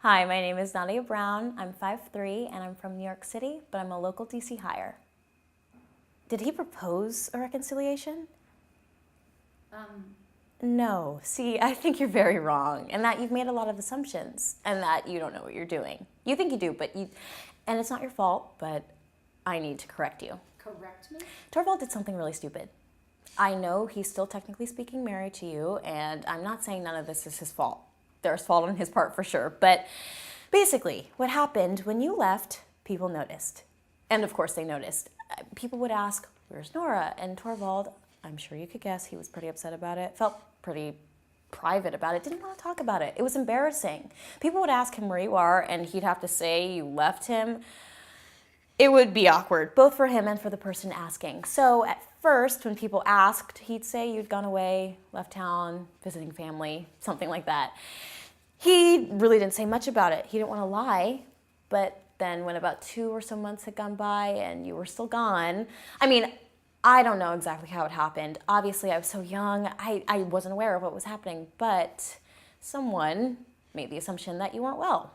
Hi, my name is Nadia Brown. I'm 5'3" and I'm from New York City, but I'm a local DC hire. Did he propose a reconciliation? No. See, I think you're very wrong, and that you've made a lot of assumptions, and that you don't know what you're doing. You think you do, and it's not your fault, but I need to correct you. Correct me? Torvald did something really stupid. I know he's still technically speaking married to you, and I'm not saying none of this is his fault. There's fault on his part for sure, but basically, what happened when you left, people noticed. And of course they noticed. People would ask, where's Nora? And Torvald, I'm sure you could guess, he was pretty upset about it, felt pretty private about it, didn't want to talk about it. It was embarrassing. People would ask him where you are, and he'd have to say you left him. It would be awkward, both for him and for the person asking. So at first, when people asked, he'd say you'd gone away, left town, visiting family, something like that. He really didn't say much about it. He didn't want to lie, but then when about 2 or so months had gone by and you were still gone, I don't know exactly how it happened. Obviously, I was so young, I wasn't aware of what was happening, but someone made the assumption that you weren't well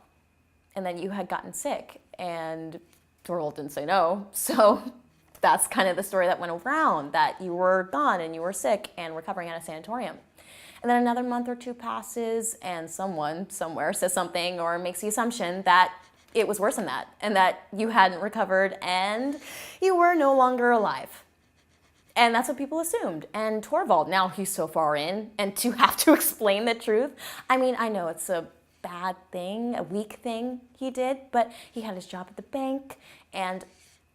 and that you had gotten sick, and Torvald didn't say no, so that's kind of the story that went around, that you were gone and you were sick and recovering at a sanatorium. And then another month or 2 passes and someone somewhere says something or makes the assumption that it was worse than that and that you hadn't recovered and you were no longer alive. And that's what people assumed. And Torvald, now he's so far in, and to have to explain the truth, I know it's a bad thing, a weak thing he did, but he had his job at the bank and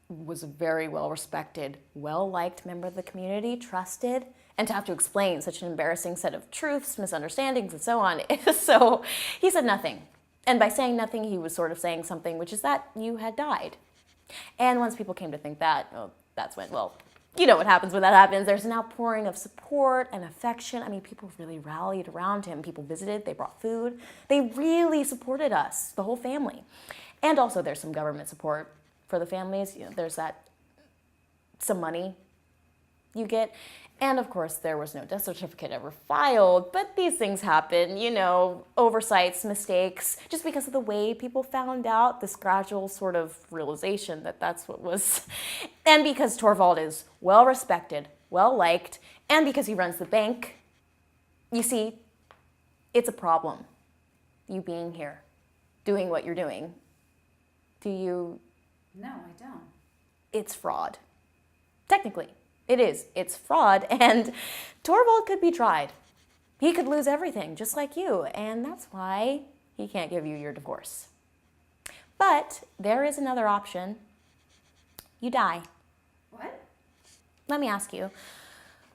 was a very well-respected, well-liked member of the community, trusted, and to have to explain such an embarrassing set of truths, misunderstandings, and so on. So he said nothing. And by saying nothing, he was sort of saying something, which is that you had died. And once people came to think that, that's when, you know what happens when that happens. There's an outpouring of support and affection. People really rallied around him. People visited, they brought food. They really supported us, the whole family. And also there's some government support for the families. There's some money you get. And of course, there was no death certificate ever filed, but these things happen, oversights, mistakes, just because of the way people found out, this gradual sort of realization that that's what was. And because Torvald is well-respected, well-liked, and because he runs the bank, you see, it's a problem, you being here, doing what you're doing. Do you? No, I don't. It's fraud. Technically. It is. It's fraud, and Torvald could be tried. He could lose everything, just like you, and that's why he can't give you your divorce. But there is another option. You die. What? Let me ask you,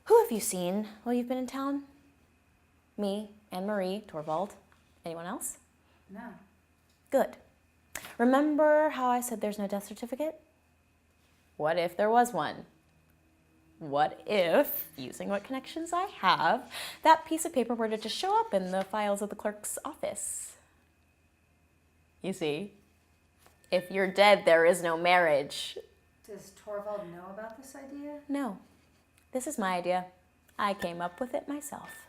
who have you seen while you've been in town? Me, Anne-Marie, Torvald. Anyone else? No. Good. Remember how I said there's no death certificate? What if there was one? What if, using what connections I have, that piece of paper were to just show up in the files of the clerk's office? You see, if you're dead, there is no marriage. Does Torvald know about this idea? No, this is my idea. I came up with it myself.